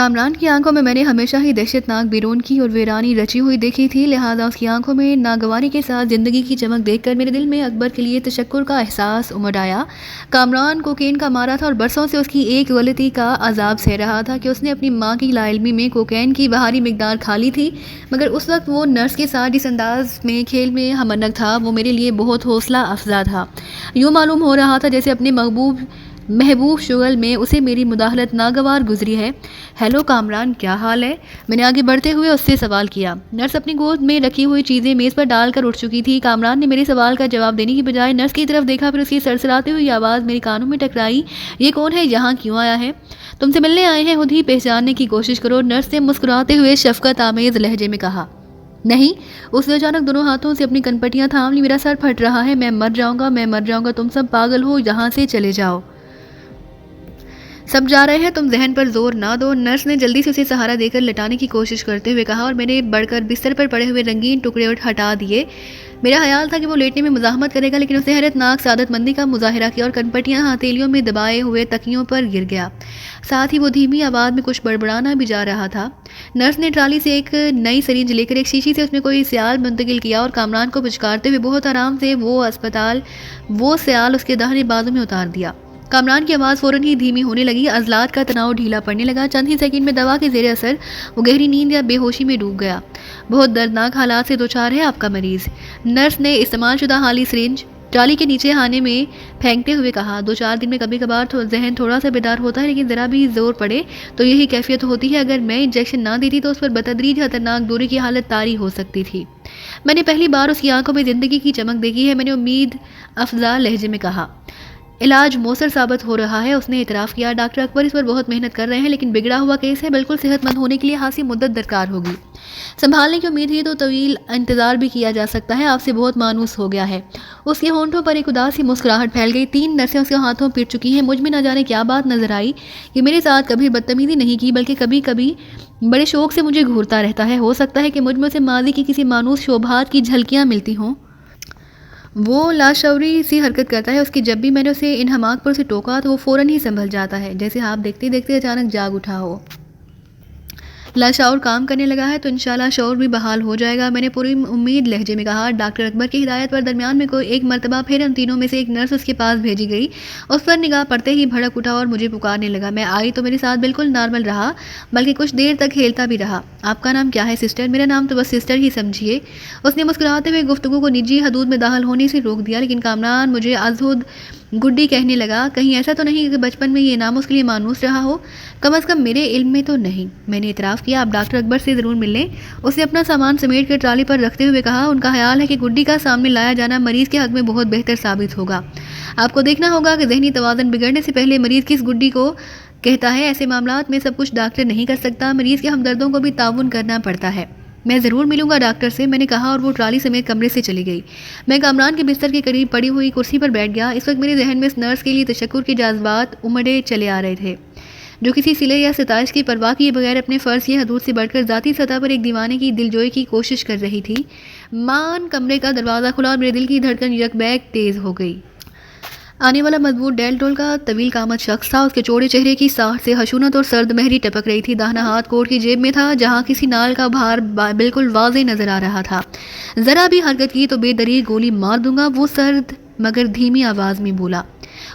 کامران کی آنکھوں میں نے ہمیشہ ہی دہشتناک بیرون کی اور ویرانی رچی ہوئی دیکھی تھی، لہٰذا اس کی آنکھوں میں ناگواری کے ساتھ زندگی کی چمک دیکھ کر میرے دل میں اکبر کے لیے تشکر کا احساس امڈ آیا۔ کامران کوکین کا مارا تھا اور برسوں سے اس کی ایک غلطی کا عذاب سہ رہا تھا کہ اس نے اپنی ماں کی لا علمی میں کوکین کی بھاری مقدار کھا لی تھی، مگر اس وقت وہ نرس کے ساتھ جس انداز میں کھیل میں ہمنگ تھا وہ میرے لیے بہت حوصلہ افزا تھا۔ یوں معلوم ہو رہا تھا جیسے اپنے محبوب شغل میں اسے میری مداخلت ناگوار گزری ہے۔ ہیلو کامران، کیا حال ہے؟ میں نے آگے بڑھتے ہوئے اس سے سوال کیا۔ نرس اپنی گود میں رکھی ہوئی چیزیں میز پر ڈال کر اٹھ چکی تھی۔ کامران نے میرے سوال کا جواب دینے کی بجائے نرس کی طرف دیکھا، پھر اس کی سرسراتی ہوئی آواز میرے کانوں میں ٹکرائی۔ یہ کون ہے؟ یہاں کیوں آیا ہے؟ تم سے ملنے آئے ہیں، خود ہی پہچاننے کی کوشش کرو، نرس نے مسکراتے ہوئے شفقت آمیز لہجے میں کہا۔ نہیں، اس نے اچانک دونوں ہاتھوں سے اپنی کنپٹیاں تھام لی۔ میرا سر پھٹ رہا ہے، میں مر جاؤں گا، تم سب پاگل ہو، یہاں سے چلے جاؤ۔ سب جا رہے ہیں، تم ذہن پر زور نہ دو، نرس نے جلدی سے اسے سہارا دے کر لٹانے کی کوشش کرتے ہوئے کہا اور میں نے بڑھ کر بستر پر پڑے ہوئے رنگین ٹکڑے ہٹا دیے۔ میرا خیال تھا کہ وہ لیٹنے میں مزاحمت کرے گا، لیکن اس نے حیرت ناک سعادت مندی کا مظاہرہ کیا اور کنپٹیاں ہتھیلیوں میں دبائے ہوئے تکیوں پر گر گیا۔ ساتھ ہی وہ دھیمی آواز میں کچھ بڑبڑانا بھی جا رہا تھا۔ نرس نے ٹرالی سے ایک نئی سرنج لے کر ایک شیشی سے اس میں کوئی سیال منتقل کیا اور کامران کو پچکارتے ہوئے بہت آرام سے وہ سیال اس کے داہنے بازو میں اتار دیا۔ کامران کی آواز فوراً ہی دھیمی ہونے لگی، عضلات کا تناؤ ڈھیلا پڑنے لگا۔ چند ہی سیکنڈ میں دوا کے زیر اثر وہ گہری نیند یا بے ہوشی میں ڈوب گیا۔ بہت دردناک حالات سے دوچار ہے آپ کا مریض، نرس نے استعمال شدہ خالی سرنج ٹرالی کے نیچے خانے میں پھینکتے ہوئے کہا۔ 2-4 دن میں کبھی کبھار ذہن تھوڑا سا بیدار ہوتا ہے، لیکن ذرا بھی زور پڑے تو یہی کیفیت ہوتی ہے۔ اگر میں انجیکشن نہ دیتی تو اس پر بتدریج خطرناک دوری کی حالت طاری ہو سکتی تھی۔ میں نے پہلی بار اس کی آنکھوں میں زندگی کی چمک دیکھی ہے، میں نے امید افزا لہجے میں کہا۔ علاج مؤثر ثابت ہو رہا ہے، اس نے اعتراف کیا۔ ڈاکٹر اکبر اس پر بہت محنت کر رہے ہیں، لیکن بگڑا ہوا کیس ہے، بالکل صحت مند ہونے کے لیے خاصی مدت درکار ہوگی۔ سنبھالنے کی امید ہے تو طویل انتظار بھی کیا جا سکتا ہے، آپ سے بہت مانوس ہو گیا ہے۔ اس کے ہونٹوں پر ایک اداسی مسکراہٹ پھیل گئی۔ 3 نرسیں اس کے ہاتھوں پیٹ چکی ہیں، مجھ میں نہ جانے کیا بات نظر آئی کہ میرے ساتھ کبھی بدتمیزی نہیں کی، بلکہ کبھی کبھی بڑے شوق سے مجھے گھورتا رہتا ہے۔ ہو سکتا ہے کہ مجھ میں اسے ماضی کی کسی مانوس شبہات کی جھلکیاں ملتی ہوں۔ وہ لاشعوری سی حرکت کرتا ہے، اس کی جب بھی میں نے اسے ان حماق پر اسے ٹوکا تو وہ فوراً ہی سنبھل جاتا ہے، جیسے آپ دیکھتے دیکھتے اچانک جاگ اٹھا ہو۔ لاشعور کام کرنے لگا ہے تو انشاءاللہ شعور بھی بحال ہو جائے گا، میں نے پوری امید لہجے میں کہا۔ ڈاکٹر اکبر کی ہدایت پر درمیان میں کوئی ایک مرتبہ پھر ان تینوں میں سے ایک نرس اس کے پاس بھیجی گئی۔ اس پر نگاہ پڑتے ہی بھڑک اٹھا اور مجھے پکارنے لگا۔ میں آئی تو میرے ساتھ بالکل نارمل رہا، بلکہ کچھ دیر تک کھیلتا بھی رہا۔ آپ کا نام کیا ہے سسٹر؟ میرا نام تو بس سسٹر ہی سمجھیے۔ اس نے مسکراتے ہوئے گفتگو کو نجی حدود میں داخل ہونے سے روک دیا، لیکن کامران مجھے ازہد گڈی کہنے لگا۔ کہیں ایسا تو نہیں کہ بچپن میں یہ نام اس کے لیے مانوس رہا ہو؟ کم از کم میرے علم میں تو نہیں، میں نے اعتراف کیا۔ آپ ڈاکٹر اکبر سے ضرور مل لیں، اس نے اپنا سامان سمیٹ کر ٹرالی پر رکھتے ہوئے کہا۔ ان کا خیال ہے کہ گڈی کا سامنے لایا جانا مریض کے حق میں بہت بہتر ثابت ہوگا۔ آپ کو دیکھنا ہوگا کہ ذہنی توازن بگڑنے سے پہلے مریض کس گڈی کو کہتا ہے۔ ایسے معاملات میں سب کچھ ڈاکٹر نہیں کر سکتا، مریض کے ہمدردوں کو بھی تعاون کرنا پڑتا ہے۔ میں ضرور ملوں گا ڈاکٹر سے، میں نے کہا اور وہ ٹرالی سمیت کمرے سے چلی گئی۔ میں کامران کے بستر کے قریب پڑی ہوئی کرسی پر بیٹھ گیا۔ اس وقت میرے ذہن میں اس نرس کے لیے تشکر کے جذبات امڑے چلے آ رہے تھے، جو کسی صلے یا ستائش کی پرواہ کیے بغیر اپنے فرض کی حدود سے بڑھ کر ذاتی سطح پر ایک دیوانے کی دلجوئی کی کوشش کر رہی تھی۔ مان کمرے کا دروازہ کھلا اور میرے دل کی دھڑکن یک بیک تیز ہو گئی۔ آنے والا مضبوط ڈیل ڈول کا طویل قامت شخص تھا، اس کے چوڑے چہرے کی ساحت سے خشونت اور سرد مہری ٹپک رہی تھی۔ داہنا ہاتھ کوٹ کی جیب میں تھا، جہاں کسی نال کا بھار بالکل واضح نظر آ رہا تھا۔ ذرا بھی حرکت کی تو بے دریغ گولی مار دوں گا، وہ سرد مگر دھیمی آواز میں بولا۔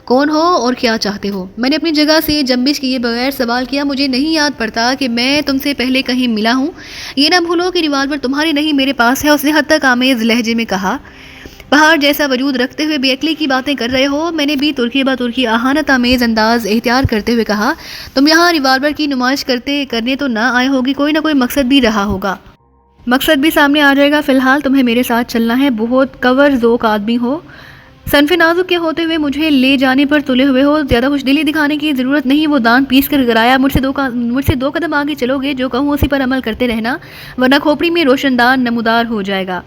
کون ہو اور کیا چاہتے ہو؟ میں نے اپنی جگہ سے جنبش کیے بغیر سوال کیا۔ مجھے نہیں یاد پڑتا کہ میں تم سے پہلے کہیں ملا ہوں۔ یہ نہ بھولو کہ ریوالور تمہاری نہیں میرے پاس ہے، اس نے حد تک آمیز لہجے میں کہا۔ پہاڑ جیسا وجود رکھتے ہوئے بے عقلی کی باتیں کر رہے ہو، میں نے بھی ترکی با ترکی اہانت آمیز انداز اختیار کرتے ہوئے کہا۔ تم یہاں ریوالور کی نمائش کرنے تو نہ آئے ہوگی، کوئی نہ کوئی مقصد بھی رہا ہوگا۔ مقصد بھی سامنے آ جائے گا، فی الحال تمہیں میرے ساتھ چلنا ہے۔ بہت کور ذوق آدمی ہو، صنف نازک کے ہوتے ہوئے مجھے لے جانے پر تلے ہوئے ہو، زیادہ خوش دلی دکھانے کی ضرورت نہیں۔ وہ دانت پیس کر گرایا۔ مجھ سے 2 قدم آگے چلو گے، جو کہوں اسی پر عمل کرتے رہنا، ورنہ کھوپڑی میں روشن دان نمودار ہو جائے گا۔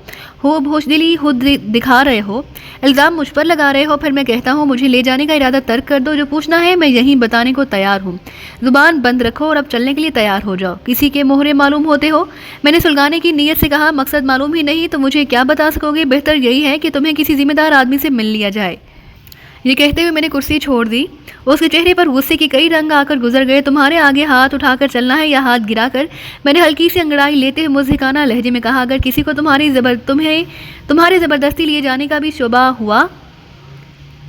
ہو ہوش دلی خود دکھا رہے ہو، الزام مجھ پر لگا رہے ہو، پھر میں کہتا ہوں مجھے لے جانے کا ارادہ ترک کر دو، جو پوچھنا ہے میں یہیں بتانے کو تیار ہوں۔ زبان بند رکھو اور اب چلنے کے لیے تیار ہو جاؤ۔ کسی کے مہرے معلوم ہوتے ہو؟ میں نے سلگانے کی نیت سے کہا۔ مقصد معلوم ہی نہیں تو مجھے کیا بتا سکو گے؟ بہتر یہی ہے کہ تمہیں کسی ذمہ دار آدمی سے مل لیا جائے۔ یہ کہتے ہوئے میں نے کرسی چھوڑ دی. اس کے چہرے پر غصے کے کئی رنگ آ کر گزر گئے. تمہارے آگے ہاتھ اٹھا کر چلنا ہے یا ہاتھ گرا کر؟ میں نے ہلکی سی انگڑائی لیتے ہوئے مضحکانہ لہجے میں کہا. اگر کسی کو تمہارے زبردستی لیے جانے کا بھی شبہ ہوا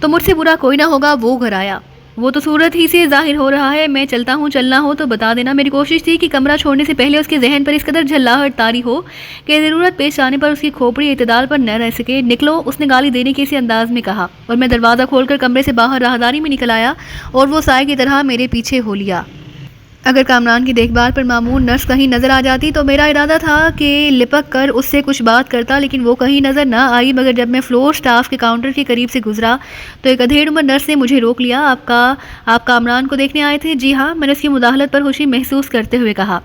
تو مجھ سے برا کوئی نہ ہوگا. وہ گھر آیا. وہ تو صورت ہی سے ظاہر ہو رہا ہے. میں چلتا ہوں، چلنا ہو تو بتا دینا. میری کوشش تھی کہ کمرہ چھوڑنے سے پہلے اس کے ذہن پر اس قدر جھلاہٹ طاری ہو کہ ضرورت پیش آنے پر اس کی کھوپڑی اعتدال پر نہ رہ سکے. نکلو، اس نے گالی دینے کے اسی انداز میں کہا اور میں دروازہ کھول کر کمرے سے باہر راہداری میں نکل آیا اور وہ سائے کی طرح میرے پیچھے ہو لیا. اگر کامران کی دیکھ بھال پر معمور نرس کہیں نظر آ جاتی تو میرا ارادہ تھا کہ لپک کر اس سے کچھ بات کرتا، لیکن وہ کہیں نظر نہ آئی. مگر جب میں فلور سٹاف کے کاؤنٹر کے قریب سے گزرا تو ایک ادھیڑ عمر نرس نے مجھے روک لیا. آپ کامران کو دیکھنے آئے تھے؟ جی ہاں، میں نے اس کی مداخلت پر خوشی محسوس کرتے ہوئے کہا.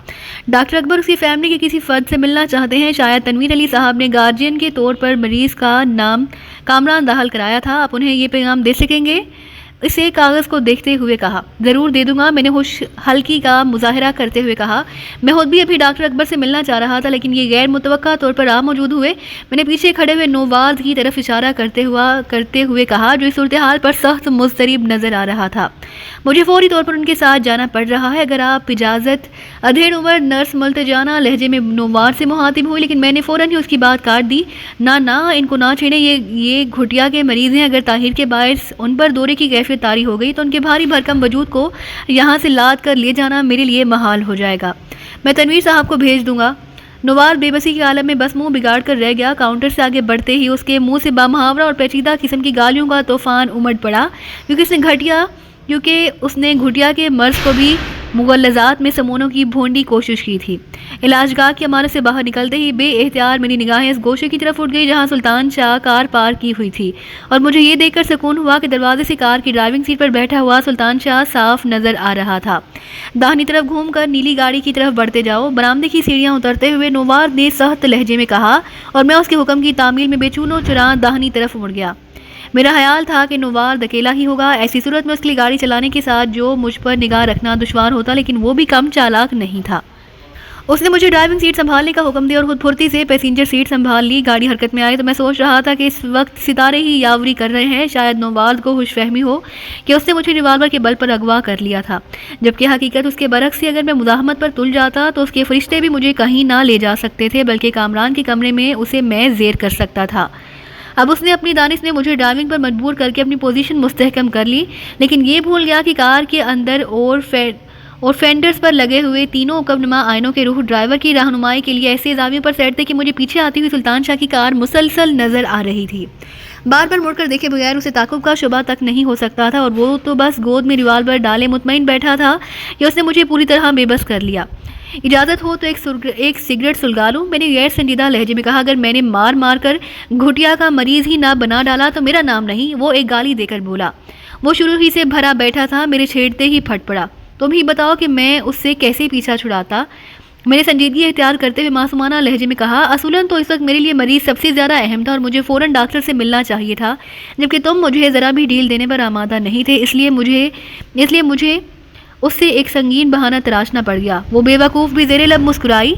ڈاکٹر اکبر اس کی فیملی کے کسی فرد سے ملنا چاہتے ہیں. شاید تنویر علی صاحب نے گارجین کے طور پر مریض کا نام کامران داخل کرایا تھا. آپ انہیں یہ پیغام دے سکیں گے؟ اسے کاغذ کو دیکھتے ہوئے کہا. ضرور دے دوں گا، میں نے خوش حلقی کا مظاہرہ کرتے ہوئے کہا. میں خود بھی ابھی ڈاکٹر اکبر سے ملنا چاہ رہا تھا، لیکن یہ غیر متوقع طور پر موجود ہوئے. میں نے پیچھے کھڑے ہوئے نوواز کی طرف اشارہ کرتے ہوئے کہا جو اس صورتحال پر سخت مضطرب نظر آ رہا تھا. مجھے فوری طور پر ان کے ساتھ جانا پڑ رہا ہے، اگر آپ اجازت. ادھیڑ عمر نرس ملتجانہ لہجے میں نوار سے مخاطب ہوئی، لیکن میں نے فوراً ہی اس کی بات کاٹ دی. نہ ان کو نہ چھیڑیں، یہ گھٹیا کے مریض ہیں. اگر طاہر کے باعث ان پر دورے کی کیفیت طاری ہو گئی تو ان کے بھاری بھرکم وجود کو یہاں سے لاد کر لے جانا میرے لیے محال ہو جائے گا. میں تنویر صاحب کو بھیج دوں گا. نوار بے بسی کے عالم میں بس منہ بگاڑ کر رہ گیا. کاؤنٹر سے آگے بڑھتے ہی اس کے منہ سے بامحاورہ اور پیچیدہ قسم کی گالیوں کا طوفان امڑ پڑا، کیونکہ اس نے گھٹیا کے مرض کو بھی مغلظات میں سمونے کی بھونڈی کوشش کی تھی. علاج گاہ کی عمارت سے باہر نکلتے ہی بے اختیار میری نگاہیں اس گوشے کی طرف اٹھ گئی جہاں سلطان شاہ کار پار کی ہوئی تھی، اور مجھے یہ دیکھ کر سکون ہوا کہ دروازے سے کار کی ڈرائیونگ سیٹ پر بیٹھا ہوا سلطان شاہ صاف نظر آ رہا تھا. داہنی طرف گھوم کر نیلی گاڑی کی طرف بڑھتے جاؤ. برآمدے کی سیڑھیاں اترتے ہوئے نوار نے سخت لہجے میں کہا اور میں اس کے حکم کی تعمیل میں بے چون و چراغ داہنی طرف مڑ گیا. میرا خیال تھا کہ نوار اکیلا ہی ہوگا. ایسی صورت میں اس کے لیے گاڑی چلانے کے ساتھ جو مجھ پر نگاہ رکھنا دشوار ہوتا، لیکن وہ بھی کم چالاک نہیں تھا. اس نے مجھے ڈرائیونگ سیٹ سنبھالنے کا حکم دیا اور خود پھرتی سے پیسنجر سیٹ سنبھال لی. گاڑی حرکت میں آئی تو میں سوچ رہا تھا کہ اس وقت ستارے ہی یاوری کر رہے ہیں. شاید نوار کو خوش فہمی ہو کہ اس نے مجھے ریوالور کے بل پر اغوا کر لیا تھا، جبکہ حقیقت اس کے برعکس تھی. اگر میں مزاحمت پر تل جاتا تو اس کے فرشتے بھی مجھے کہیں نہ لے جا سکتے تھے، بلکہ کامران کے کمرے میں اسے میں زیر کر سکتا تھا. اب اس نے اپنی دانش نے مجھے ڈرائیونگ پر مجبور کر کے اپنی پوزیشن مستحکم کر لی، لیکن یہ بھول گیا کہ کار کے اندر اور فینڈرز پر لگے ہوئے تینوں عقب نما آئینوں کے روح ڈرائیور کی رہنمائی کے لیے ایسے زاویوں پر سیٹ تھے کہ مجھے پیچھے آتی ہوئی سلطان شاہ کی کار مسلسل نظر آ رہی تھی. بار بار مڑ کر دیکھے بغیر اسے تعقب کا شبہ تک نہیں ہو سکتا تھا، اور وہ تو بس گود میں ریوالور ڈالے مطمئن بیٹھا تھا کہ اس نے مجھے پوری طرح بے بس کر لیا. اجازت ہو تو ایک سگریٹ سلگا لوں، میں نے غیر سنجیدہ لہجے میں کہا. اگر میں نے مار کر گھٹیا کا مریض ہی نہ بنا ڈالا تو میرا نام نہیں. وہ ایک گالی دے کر بولا. وہ شروع ہی سے بھرا بیٹھا تھا، میرے چھیڑتے ہی پھٹ پڑا. تم ہی بتاؤ کہ میں اس سے کیسے پیچھا چھڑاتا. میں نے سنجیدگی اختیار کرتے ہوئے معصومانہ لہجے میں کہا. اصولاً تو اس وقت میرے لیے مریض سب سے زیادہ اہم تھا اور مجھے فوراً ڈاکٹر سے ملنا چاہیے تھا، جبکہ تم مجھے ذرا بھی ڈیل دینے پر آمادہ نہیں تھے. اس لیے مجھے اس سے ایک سنگین بہانہ تراشنا پڑ گیا. وہ بے وقوف بھی زیر لب مسکرائی.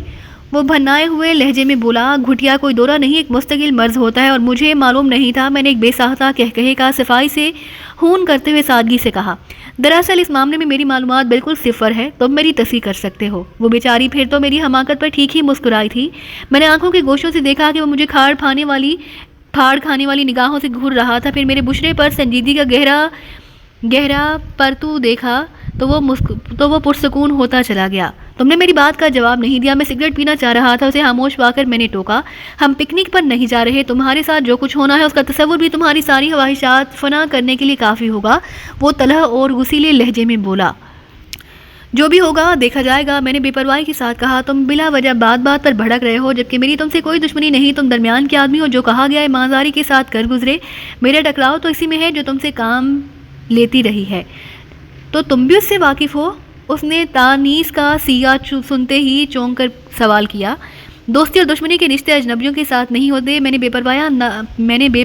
وہ بھنائے ہوئے لہجے میں بولا. گھٹیا کوئی دورہ نہیں، ایک مستقل مرض ہوتا ہے، اور مجھے معلوم نہیں تھا. میں نے ایک بے ساختہ کہے کا صفائی سے خون کرتے ہوئے سادگی سے کہا. دراصل اس معاملے میں میری معلومات بالکل صفر ہے، تم میری تصحیح کر سکتے ہو. وہ بیچاری پھر تو میری حماقت پر ٹھیک ہی مسکرائی تھی. میں نے آنکھوں کے گوشوں سے دیکھا کہ وہ مجھے پھاڑ کھانے والی نگاہوں سے گھور رہا تھا. پھر میرے بشرے پر سنجیدگی کا گہرا پرتو دیکھا تو وہ پرسکون ہوتا چلا گیا. تم نے میری بات کا جواب نہیں دیا. میں سگریٹ پینا چاہ رہا تھا. اسے خاموش پا کر میں نے ٹوکا. ہم پکنک پر نہیں جا رہے. تمہارے ساتھ جو کچھ ہونا ہے اس کا تصور بھی تمہاری ساری خواہشات فنا کرنے کے لیے کافی ہوگا. وہ تلخ اور غصیلے لہجے میں بولا. جو بھی ہوگا دیکھا جائے گا، میں نے بے پرواہی کے ساتھ کہا. تم بلا وجہ بات پر بھڑک رہے ہو، جبکہ میری تم سے کوئی دشمنی نہیں. تم درمیان کے آدمی ہو. جو کہا گیا ایمانداری کے ساتھ کر گزرے. میرا ٹکراؤ تو اسی میں ہے جو تم سے کام لیتی رہی ہے. تو تم بھی اس سے واقف ہو؟ اس نے تانیس کا سیاہ سنتے ہی چونک کر سوال کیا. دوستی اور دشمنی کے رشتے اجنبیوں کے ساتھ نہیں ہوتے، میں نے بے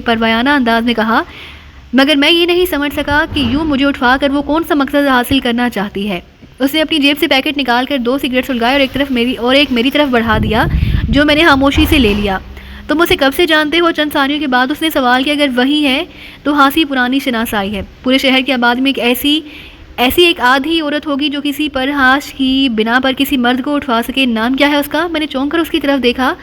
پروایانہ انداز میں کہا. مگر میں یہ نہیں سمجھ سکا کہ یوں مجھے اٹھوا کر وہ کون سا مقصد حاصل کرنا چاہتی ہے. اس نے اپنی جیب سے پیکٹ نکال کر 2 سگریٹ سلگائے اور ایک میری طرف بڑھا دیا، جو میں نے خاموشی سے لے لیا. تم اسے کب سے جانتے ہو؟ چند ثانیوں کے بعد اس نے سوال کیا۔ اگر وہی ہے تو ہاسی پرانی شناسائی ہے۔ پورے شہر کی آبادی میں ایسی ایک آدھی عورت ہوگی جو کسی پرہاش کی بنا پر کسی مرد کو اٹھوا سکے۔ نام کیا ہے اس کا؟ میں نے چونک کر اس کی طرف دیکھا۔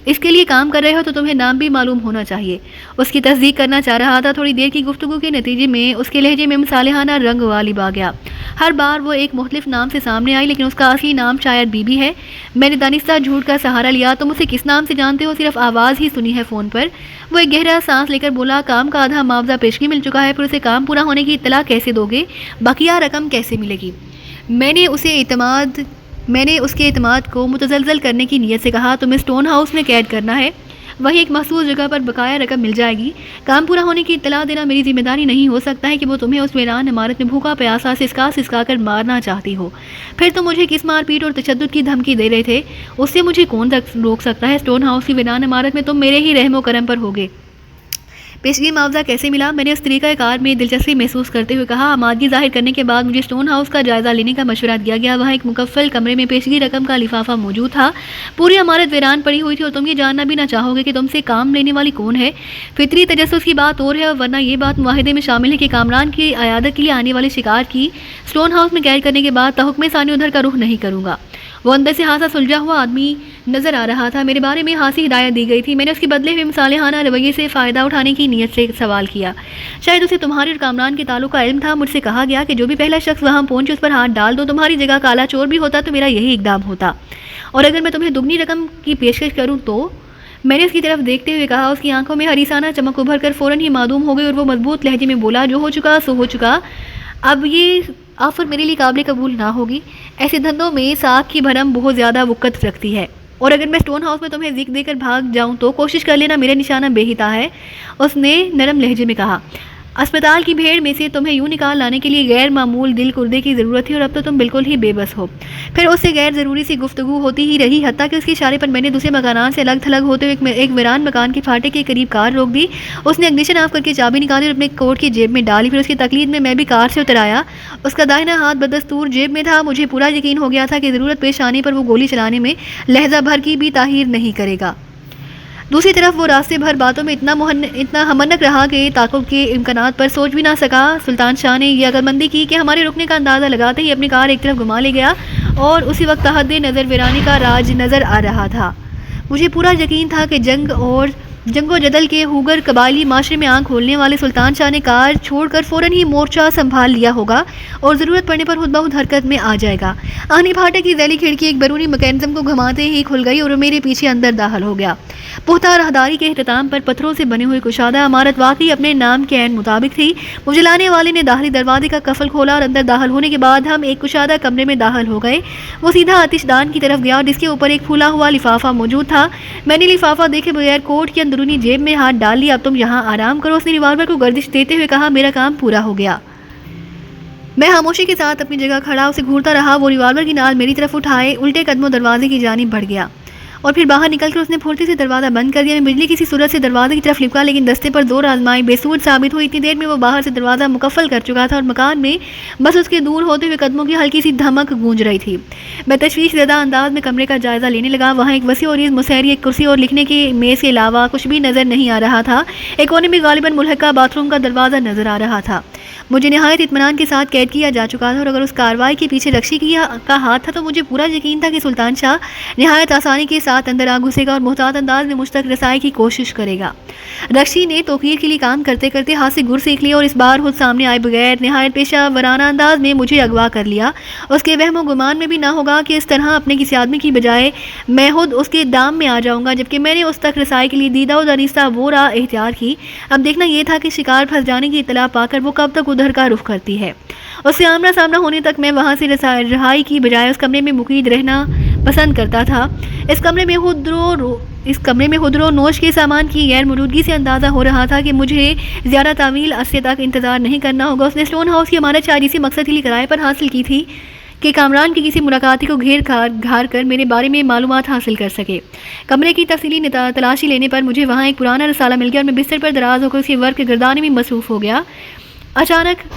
اس کے لیے کام کر رہے ہو تو تمہیں نام بھی معلوم ہونا چاہیے۔ اس کی تصدیق کرنا چاہ رہا تھا۔ تھوڑی دیر کی گفتگو کے نتیجے میں اس کے لہجے میں مصالحانہ رنگ غالب آ گیا۔ ہر بار وہ ایک مختلف نام سے سامنے آئی، لیکن اس کا اصلی نام شاید بی بی ہے۔ میں نے دانستہ جھوٹ کا سہارا لیا۔ تم اسے کس نام سے جانتے ہو؟ صرف آواز ہی سنی ہے فون پر۔ وہ ایک گہرا سانس لے کر بولا، کام کا آدھا معاوضہ پیشگی مل چکا ہے، پھر اسے کام پورا ہونے کی اطلاع کیسے دو گے؟ بقیہ رقم کیسے ملے گی؟ میں نے اس کے اعتماد کو متزلزل کرنے کی نیت سے کہا، تمہیں اسٹون ہاؤس میں قید کرنا ہے، وہیں ایک مخصوص جگہ پر بقایا رقم مل جائے گی۔ کام پورا ہونے کی اطلاع دینا میری ذمہ داری نہیں ہو سکتا ہے کہ وہ تمہیں اس ویران عمارت میں بھوکا پیاسا سسکا کر مارنا چاہتی ہو۔ پھر تم مجھے کس مار پیٹ اور تشدد کی دھمکی دے رہے تھے؟ اس سے مجھے کون روک سکتا ہے؟ اسٹون ہاؤس کی ویران عمارت میں تم میرے ہی رحم و کرم پر ہوگے۔ پیشگی معاوضہ کیسے ملا؟ میں نے اس طریقہ کار میں دلچسپی محسوس کرتے ہوئے کہا، آمادگی ظاہر کرنے کے بعد مجھے اسٹون ہاؤس کا جائزہ لینے کا مشورہ دیا گیا۔ وہاں ایک مکفل کمرے میں پیشگی رقم کا لفافہ موجود تھا۔ پوری عمارت ویران پڑی ہوئی تھی اور تم یہ جاننا بھی نہ چاہو گے کہ تم سے کام لینے والی کون ہے۔ فطری تجسس کی بات اور ہے، ورنہ یہ بات معاہدے میں شامل ہے کہ کامران کی عیادت کے لیے آنے والے شکار کی اسٹون ہاؤس میں قید کرنے کے بعد تحکم ثانی ادھر کا رخ نہیں کروں گا۔ وہ اندر سے ہانسا سلجھا ہوا آدمی نظر آ رہا تھا۔ میرے بارے میں ہانسی ہدایت دی گئی تھی۔ میں نے اس کے بدلے ہوئے مصالحانہ رویے سے فائدہ اٹھانے کی نیت سے سوال کیا۔ شاید اسے تمہارے اور کامران کے تعلق کا علم تھا۔ مجھ سے کہا گیا کہ جو بھی پہلا شخص وہاں پہنچے اس پر ہاتھ ڈال دو۔ تمہاری جگہ کالا چور بھی ہوتا تو میرا یہی اقدام ہوتا، اور اگر میں تمہیں دگنی رقم کی پیشکش کروں تو؟ میں نے اس کی طرف دیکھتے ہوئے کہا۔ اس کی آنکھوں میں حریصانہ چمک ابھر کر فوراً ہی معدوم ہو گئی اور وہ مضبوط لہجے میں بولا، جو ہو چکا سو ہو چکا، اب یہ آفر میرے لیے قابل قبول نہ ہوگی۔ ایسے دھندوں میں ساکھ کی بھرم بہت زیادہ وقت رکھتی ہے، اور اگر میں اسٹون ہاؤس میں تمہیں ذکر دے کر بھاگ جاؤں تو کوشش کر لینا، میرا نشانہ بے حتا ہے، اس نے نرم لہجے میں کہا۔ اسپتال کی بھیڑ میں سے تمہیں یوں نکال لانے کے لیے غیر معمول دل کردے کی ضرورت تھی، اور اب تو تم بالکل ہی بے بس ہو۔ پھر اس سے غیر ضروری سی گفتگو ہوتی ہی رہی، حتیٰ کہ اس کے اشارے پر میں نے دوسرے مکانات سے الگ تھلگ ہوتے ہوئے ایک ویران مکان کے پھاٹک کے قریب کار روک دی۔ اس نے اگنیشن آف کر کے چابی نکالی اور اپنے کوٹ کی جیب میں ڈالی۔ پھر اس کی تقلید میں بھی کار سے اتر آیا۔ اس کا داہنا ہاتھ بدستور جیب میں تھا۔ مجھے پورا یقین ہو گیا تھا کہ ضرورت پیش آنے پر وہ گولی چلانے میں لہجہ بھر کی بھی تاخیر نہیں کرے گا۔ دوسری طرف وہ راستے بھر باتوں میں اتنا ہمنک رہا کہ تعاقب کے امکانات پر سوچ بھی نہ سکا۔ سلطان شاہ نے یہ عقلمندی کی کہ ہمارے رکنے کا اندازہ لگاتے ہی اپنی کار ایک طرف گھما لے گیا، اور اسی وقت تحت نظر ویرانی کا راج نظر آ رہا تھا۔ مجھے پورا یقین تھا کہ جنگ و جدل کے ہوگر قبائلی معاشرے میں آنکھ کھولنے والے سلطان شاہ نے کار چھوڑ کر فوراً ہی مورچہ سنبھال لیا ہوگا اور ضرورت پڑنے پر خود بخود حرکت میں آ جائے گا۔ آہنی پھاٹک کی ذیلی کھڑکی ایک بیرونی میکینزم کو گھماتے ہی کھل گئی اور میرے پیچھے اندر داخل ہو گیا۔ پختہ راہداری کے اختتام پر پتھروں سے بنے ہوئے کشادہ عمارت واقعی اپنے نام کے عین مطابق تھی۔ مجھے لانے والے نے داخلی دروازے کا قفل کھولا اور اندر داخل ہونے کے بعد ہم ایک کشادہ کمرے میں داخل ہو گئے۔ وہ سیدھا آتش دان کی طرف گیا جس کے اوپر ایک پھولا ہوا لفافہ موجود تھا۔ میں نے لفافہ دیکھے بغیر کوٹ کی اندرونی جیب میں ہاتھ ڈال لیا۔ اب تم یہاں آرام کرو، اس نے ریوالور کو گردش دیتے ہوئے کہا۔ میرا کام پورا ہو گیا۔ میں خاموشی کے ساتھ اپنی جگہ کھڑا اسے گھورتا رہا۔ وہ ریوالور کی نال میری طرف اٹھائے الٹے قدموں دروازے کی جانب بڑھ گیا اور پھر باہر نکل کر اس نے پھرتی سے دروازہ بند کر دیا۔ میں بجلی کسی صورت سے دروازے کی طرف لپکا، لیکن دستے پر زور آزمائی بے سود ثابت ہوئی۔ اتنی دیر میں وہ باہر سے دروازہ مکفل کر چکا تھا اور مکان میں بس اس کے دور ہوتے ہوئے قدموں کی ہلکی سی دھمک گونج رہی تھی۔ میں تشویش زدہ انداز میں کمرے کا جائزہ لینے لگا۔ وہاں ایک وسیع اور عریض مسحری ایک کرسی اور لکھنے کی میز کے علاوہ کچھ بھی نظر نہیں آ رہا تھا۔ ایک کونے میں غالباً ملحقہ باتھ روم کا دروازہ نظر آ رہا تھا۔ مجھے نہایت اطمینان کے ساتھ قید کیا جا چکا تھا، اور اگر اس کارروائی کے پیچھے رکشی کا ہاتھ تھا تو مجھے پورا یقین تھا کہ سلطان شاہ نہایت آسانی کے ساتھ اندر آ گھسے گا اور محتاط انداز میں مجھ تک رسائی کی کوشش کرے گا۔ رکشی نے توقیر کے لیے کام کرتے کرتے ہاتھ سے گر سیکھ لیا اور اس بار خود سامنے آئے بغیر نہایت پیشہ ورانہ انداز میں مجھے اغوا کر لیا۔ اس کے وہم و گمان میں بھی نہ ہوگا کہ اس طرح اپنے کسی آدمی کی بجائے میں خود اس کے دام میں آ جاؤں گا، جبکہ میں نے اس تک رسائی کے لیے دیدہ و دانستہ وہ راہ اختیار کی۔ اب دیکھنا یہ تھا کہ شکار پھنس جانے کی اطلاع پا کر وہ کب تک ادھر کا رخ کرتی ہے۔ اس سے آمنا سامنا ہونے تک میں وہاں سے رہائی کی بجائے اس کمرے میں مقید رہنا پسند کرتا تھا۔ اس کمرے میں خودرو نوش کے سامان کی غیر موجودگی سے اندازہ ہو رہا تھا کہ مجھے زیادہ طویل عرصے تک انتظار نہیں کرنا ہوگا۔ اس نے اسٹون ہاؤس کی عمارت شاید اسی مقصد کے لیے کرائے پر حاصل کی تھی کہ کامران کی کسی ملاقاتی کو گھار کر میرے بارے میں معلومات حاصل کر سکے۔ کمرے کی تفصیلی تلاشی لینے پر مجھے وہاں ایک پرانا رسالہ مل گیا اور میں بستر پر دراز ہو کر اس کے ورق گردانے میں مصروف ہو گیا۔ اچانک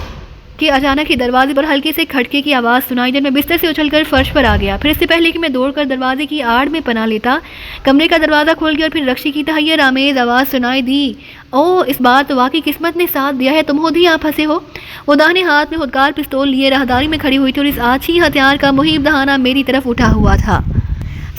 کہ اچانک ہی دروازے پر ہلکے سے کھٹکے کی آواز سنائی، جب میں بستر سے اچھل کر فرش پر آ گیا۔ پھر اس سے پہلے کہ میں دوڑ کر دروازے کی آڑ میں پناہ لیتا، کمرے کا دروازہ کھل گیا اور پھر رکشی کی تحیر آمیز آواز سنائی دی، او اس بار تو واقعی قسمت نے ساتھ دیا ہے، تم خود ہی آپ پھنسے ہو۔ وہ داہنے ہاتھ میں خودکار پستول لیے راہداری میں کھڑی ہوئی تھی اور اس آچھی ہتھیار کا مہیب دہانہ میری طرف اٹھا ہوا تھا۔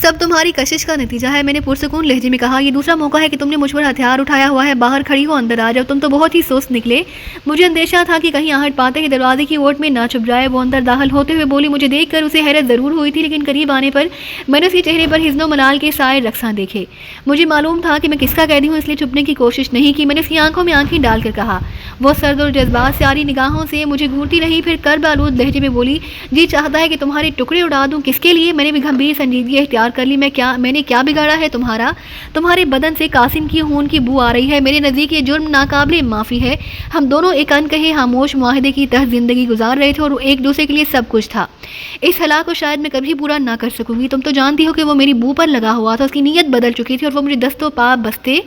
سب تمہاری کشش کا نتیجہ ہے، میں نے پرسکون لہجے میں کہا۔ یہ دوسرا موقع ہے کہ تم نے مجھ پر ہتھیار اٹھایا ہوا ہے، باہر کھڑی ہو، اندر آ جاؤ، تم تو بہت ہی سست نکلے۔ مجھے اندیشہ تھا کہ کہیں آہٹ پاتے کہ دروازے کی اوٹ میں نہ چھپ جائے۔ وہ اندر داخل ہوتے ہوئے بولی۔ مجھے دیکھ کر اسے حیرت ضرور ہوئی تھی، لیکن قریب آنے پر میں نے اس کے چہرے پر حزن و ملال کے سائے رقصاں دیکھے۔ مجھے معلوم تھا کہ میں کس کا قیدی ہوں، اس لیے چھپنے کی کوشش نہیں کی۔ میں نے اس کی آنکھوں میں آنکھیں ڈال کر کہا۔ وہ سرد اور جذبات سے آری نگاہوں سے مجھے گھورتی رہی، پھر کرب آلود لہجے میں بولی، جی چاہتا ہے کہ تمہارے ٹکڑے اڑا دوں، کس کے لیے؟ میں نے بھی گھمبیر سنجیدگی اختیار کر لی۔ میں نے کیا بگاڑا ہے تمہارے بدن سے قاسم کی خون کی بو آ رہی ہے، میرے نزدیک یہ جرم ناقابل معافی ہے۔ ہم دونوں ایک انکہے خاموش معاہدے کی تحت زندگی گزار رہے تھے اور ایک دوسرے کے لیے سب کچھ تھا۔ اس ہلاک کو شاید میں کبھی پورا نہ کر سکوں گی۔ تم تو جانتی ہو کہ وہ میری بو پر لگا ہوا تھا، اس کی نیت بدل چکی تھی اور وہ مجھے دستوں پا بستے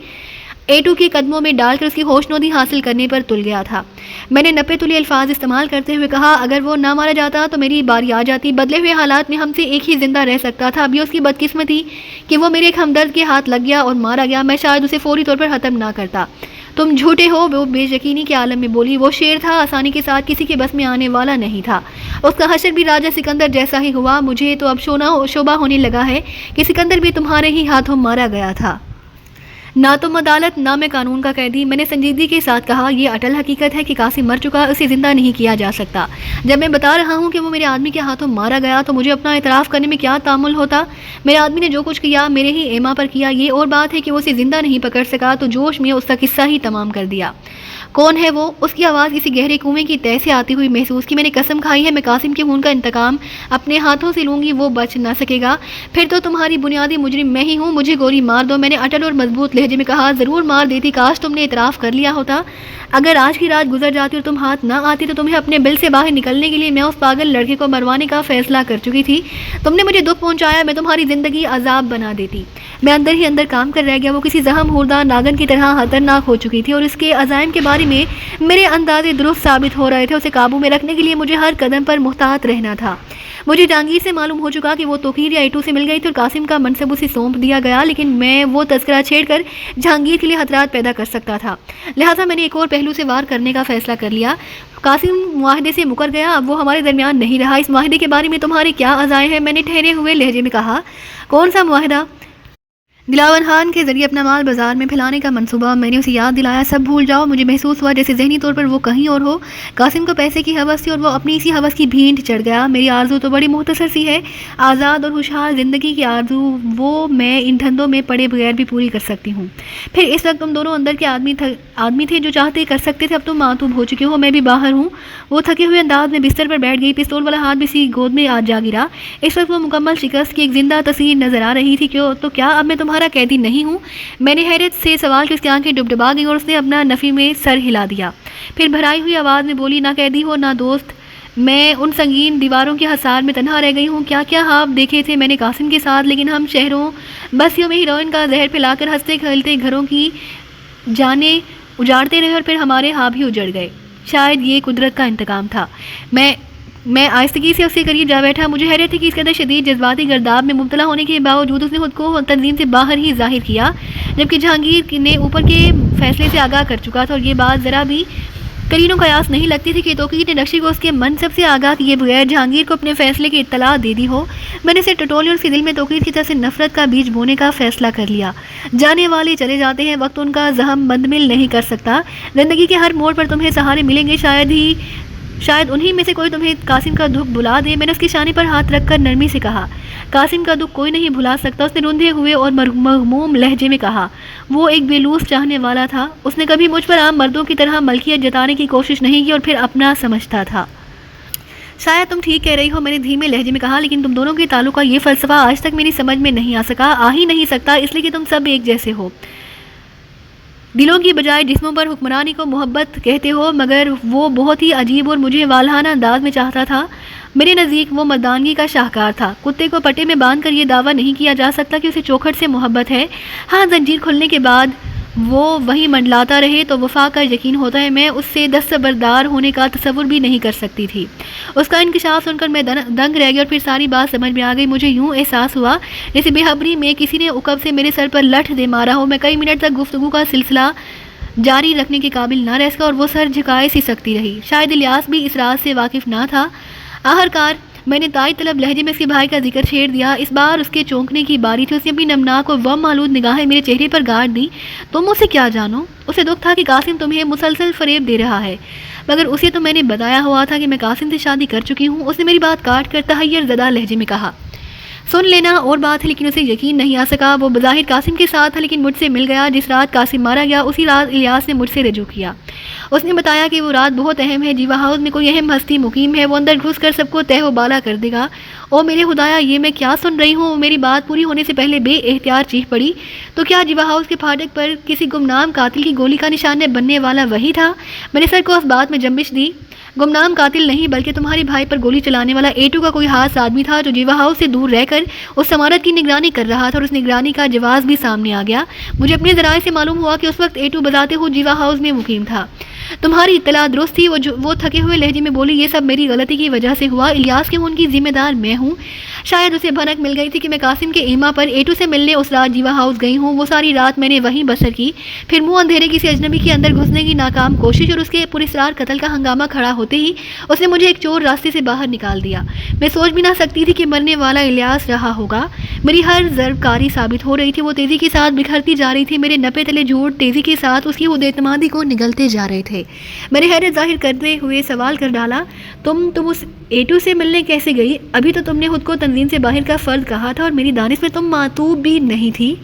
ایٹو کے قدموں میں ڈال کر اس کی ہوشنودی حاصل کرنے پر تل گیا تھا۔ میں نے نپے تلے الفاظ استعمال کرتے ہوئے کہا، اگر وہ نہ مارا جاتا تو میری باری آ جاتی، بدلے ہوئے حالات میں ہم سے ایک ہی زندہ رہ سکتا تھا۔ اب یہ اس کی بدقسمتی کہ وہ میرے ایک ہمدرد کے ہاتھ لگ گیا اور مارا گیا، میں شاید اسے فوری طور پر ختم نہ کرتا۔ تم جھوٹے ہو، وہ بے یقینی کے عالم میں بولی۔ وہ شیر تھا، آسانی کے ساتھ کسی کے بس میں آنے والا نہیں تھا۔ اس کا حشر بھی راجہ سکندر جیسا ہی ہوا۔ مجھے تو اب شبہ ہونے لگا ہے کہ سکندر بھی تمہارے ہی ہاتھوں مارا گیا تھا۔ نہ تم عدالت، نہ میں قانون کا قیدی، میں نے سنجیدگی کے ساتھ کہا۔ یہ اٹل حقیقت ہے کہ قاسم مر چکا، اسے زندہ نہیں کیا جا سکتا۔ جب میں بتا رہا ہوں کہ وہ میرے آدمی کے ہاتھوں مارا گیا تو مجھے اپنا اعتراف کرنے میں کیا تامل ہوتا؟ میرے آدمی نے جو کچھ کیا میرے ہی ایما پر کیا۔ یہ اور بات ہے کہ وہ اسے زندہ نہیں پکڑ سکا تو جوش میں اس کا قصہ ہی تمام کر دیا۔ کون ہے وہ؟ اس کی آواز کسی گہرے کنویں کی تہہ سے آتی ہوئی محسوس کی۔ میں نے قسم کھائی ہے میں قاسم کے خون کا انتقام اپنے ہاتھوں سے لوں گی، وہ بچ نہ سکے گا۔ پھر تو تمہاری بنیادی مجرم میں ہی ہوں، مجھے گولی مار دو، میں نے اٹل اور مضبوط لہجے میں کہا۔ ضرور مار دیتی، کاش تم نے اعتراف کر لیا ہوتا۔ اگر آج کی رات گزر جاتی اور تم ہاتھ نہ آتی تو تمہیں اپنے بل سے باہر نکلنے کے لیے میں اس پاگل لڑکے کو مروانے کا فیصلہ کر چکی تھی۔ تم نے مجھے دکھ پہنچایا، میں تمہاری زندگی عذاب بنا دیتی۔ میں اندر ہی اندر کام کر رہ گیا۔ وہ کسی زخم خوردہ ناگن کی طرح خطرناک ہو چکی تھی اور اس کے عزائم کے بارے میں میرے اندازے درست ثابت ہو رہے تھے۔ اسے قابو میں رکھنے کے لیے مجھے ہر قدم پر محتاط رہنا تھا۔ مجھے جہانگیر سے معلوم ہو چکا کہ وہ توقیر یا ایٹو سے مل گئی تھی اور قاسم کا منصب اسے سونپ دیا گیا، لیکن میں وہ تذکرہ چھیڑ کر جہانگیر کے لیے خطرات پیدا کر سکتا تھا، لہٰذا میں نے ایک اور پہلو سے وار کرنے کا فیصلہ کر لیا۔ قاسم معاہدے سے مکر گیا، اب وہ ہمارے درمیان نہیں رہا۔ اس معاہدے کے بارے میں تمہارے کیا عزائم ہیں؟ میں نے ٹھہرے ہوئے لہجے میں کہا۔ کون سا معاہدہ؟ دلاور خان کے ذریعے اپنا مال بازار میں پھیلانے کا منصوبہ۔ میں نے اسے یاد دلایا۔ سب بھول جاؤ۔ مجھے محسوس ہوا جیسے ذہنی طور پر وہ کہیں اور ہو۔ قاسم کو پیسے کی ہوس تھی اور وہ اپنی اسی ہوس کی بھینٹ چڑھ گیا۔ میری آرزو تو بڑی مختصر سی ہے، آزاد اور خوشحال زندگی کی آرزو، وہ میں ان دھندوں میں پڑے بغیر بھی پوری کر سکتی ہوں۔ پھر اس وقت تم دونوں اندر کے آدمی تھے جو چاہتے کر سکتے تھے، اب تم معطوب ہو چکے ہو، میں بھی باہر ہوں۔ وہ تھکے ہوئے انداز میں بستر پر بیٹھ گئی، پستول والا ہاتھ بھی اسی گود میں آج جا گرا۔ اس وقت وہ مکمل شکست کی ایک زندہ تصویر نظر آ رہی تھی۔ تو کیا اب میں تمہارا قیدی نہیں ہوں؟ میں نے حیرت سے سوال کی۔ اس کی آنکھیں ڈبڈبا گئیں اور اس نے اپنا نفی میں سر ہلا دیا، پھر بھرائی ہوئی آواز میں بولی، نہ قیدی ہو نہ دوست، میں ان سنگین دیواروں کے حصار میں تنہا رہ گئی ہوں۔ کیا کیا خواب دیکھے تھے میں نے قاسم کے ساتھ، لیکن ہم شہروں بستیوں میں ہیروئن کا زہر پلا کر ہنستے کھیلتے گھروں کی جانیں اجاڑتے رہے اور پھر ہمارے خواب ہی اجڑ گئے۔ شاید یہ قدرت کا انتقام تھا۔ میں آہستگی سے اس کے قریب جا بیٹھا۔ مجھے حیرت تھی کہ اس قدر شدید جذباتی گرداب میں مبتلا ہونے کے باوجود اس نے خود کو تنظیم سے باہر ہی ظاہر کیا، جبکہ جہانگیر نے اوپر کے فیصلے سے آگاہ کر چکا تھا اور یہ بات ذرا بھی قرین و قیاس نہیں لگتی تھی کہ توقیر نے رکشی کو اس کے منصب سے آگاہ کیے بغیر جہانگیر کو اپنے فیصلے کی اطلاع دے دی ہو۔ میں نے اسے ٹٹولی اور اس کے دل میں توقیر کی طرف سے نفرت کا بیج بونے کا فیصلہ کر لیا۔ جانے والے چلے جاتے ہیں، وقت ان کا زخم مندمل نہیں کر سکتا۔ زندگی کے ہر موڑ پر تمہیں سہارے ملیں گے، شاید انہی میں سے کوئی تمہیں قاسم کا دکھ بھلا دے۔ میں نے اس کے شانے پر ہاتھ رکھ کر نرمی سے کہا، قاسم کا دکھ کوئی نہیں بھلا سکتا۔ اس نے روندے ہوئے اور مغموم لہجے میں کہا، وہ ایک بے لوث چاہنے والا تھا، اس نے کبھی مجھ پر عام مردوں کی طرح ملکیت جتانے کی کوشش نہیں کی اور پھر اپنا سمجھتا تھا۔ شاید تم ٹھیک کہہ رہی ہو، میں نے دھیمے لہجے میں کہا، لیکن تم دونوں کے تعلق کا یہ فلسفہ آج تک میری سمجھ میں نہیں آ ہی نہیں سکتا، اس لیے کہ تم سب ایک جیسے ہو، دلوں کی بجائے جسموں پر حکمرانی کو محبت کہتے ہو، مگر وہ بہت ہی عجیب اور مجھے والہانہ انداز میں چاہتا تھا۔ میرے نزدیک وہ مردانگی کا شاہکار تھا۔ کتے کو پٹے میں باندھ کر یہ دعویٰ نہیں کیا جا سکتا کہ اسے چوکھٹ سے محبت ہے۔ ہاں، زنجیر کھلنے کے بعد وہ وہیں منڈلاتا رہے تو وفا کا یقین ہوتا ہے۔ میں اس سے دستبردار ہونے کا تصور بھی نہیں کر سکتی تھی۔ اس کا انکشاف سن کر میں دنگ رہ گئی اور پھر ساری بات سمجھ میں آ گئی۔ مجھے یوں احساس ہوا جیسے بے خبری میں کسی نے عقب سے میرے سر پر لٹھ دے مارا ہو۔ میں کئی منٹ تک گفتگو کا سلسلہ جاری رکھنے کے قابل نہ رہ سکا اور وہ سر جھکائے سی سکتی رہی۔ شاید الیاس بھی اس راز سے واقف نہ تھا۔ آخرکار میں نے تائید طلب لہجے میں اس کے بھائی کا ذکر چھیڑ دیا۔ اس بار اس کے چونکنے کی باری تھی۔ اس نے اپنی نمناک اور غم آلود نگاہیں میرے چہرے پر گاڑ دیں۔ تم اسے کیا جانو؟ اسے دکھ تھا کہ قاسم تمہیں مسلسل فریب دے رہا ہے، مگر اسے تو میں نے بتایا ہوا تھا کہ میں قاسم سے شادی کر چکی ہوں۔ اس نے میری بات کاٹ کر تحیر زدہ لہجے میں کہا۔ سن لینا اور بات ہے، لیکن اسے یقین نہیں آ سکا۔ وہ بظاہر قاسم کے ساتھ تھا لیکن مجھ سے مل گیا۔ جس رات قاسم مارا گیا اسی رات الیاس نے مجھ سے رجوع کیا۔ اس نے بتایا کہ وہ رات بہت اہم ہے، جیوا ہاؤس میں کوئی اہم ہستی مقیم ہے، وہ اندر گھس کر سب کو تہ و بالا کر دے گا۔ او میرے خدایا، یہ میں کیا سن رہی ہوں؟ میری بات پوری ہونے سے پہلے بے احتیاط چیخ پڑی۔ تو کیا جیوا ہاؤس کے پھاٹک پر کسی گمنام قاتل کی گولی کا نشان بننے والا وہی تھا؟ میں نے سر کو اس بات میں جنبش دی۔ گمنام قاتل نہیں بلکہ تمہارے بھائی پر گولی چلانے والا ایٹو کا کوئی خاص آدمی تھا جو جیوا ہاؤس سے دور رہ کر اس عمارت کی نگرانی کر رہا تھا، اور اس نگرانی کا جواز بھی سامنے آ گیا۔ مجھے اپنے ذرائع سے معلوم ہوا کہ اس وقت ایٹو بذات خود جیوا ہاؤس میں مقیم تھا۔ تمہاری اطلاع درست تھی، وہ تھکے ہوئے لہجے میں بولی۔ یہ سب میری غلطی کی وجہ سے ہوا، الیاس کے خون کی ذمہ دار میں ہوں۔ شاید اسے بھنک مل گئی تھی کہ میں قاسم کے ایما پر ایٹو سے ملنے اس رات جیوا ہاؤس گئی ہوں۔ وہ ساری رات میں نے وہیں بسر کی۔ پھر منہ اندھیرے کسی اجنبی کے اندر گھسنے کی ناکام کوشش اور اس کے پراسرار قتل کا ہنگامہ کھڑا ہوتے ہی اس نے مجھے ایک چور راستے سے باہر نکال دیا۔ میں سوچ بھی نہ سکتی تھی کہ مرنے والا الیاس رہا ہوگا۔ میری ہر ضرب کاری ثابت ہو رہی تھی، وہ تیزی کے ساتھ بکھرتی جا رہی تھی۔ میرے نپے تلے جھوٹ تیزی کے ساتھ اس کی خود اعتمادی کو نگلتے جا رہے تھے۔ میں نے حیرت ظاہر کرتے ہوئے سوال کر ڈالا، تم اس ایٹو سے ملنے کیسے گئی؟ ابھی تو تم نے خود کو تنظیم سے باہر کا فرد کہا تھا اور میری دانش میں تم معتوب بھی نہیں تھی۔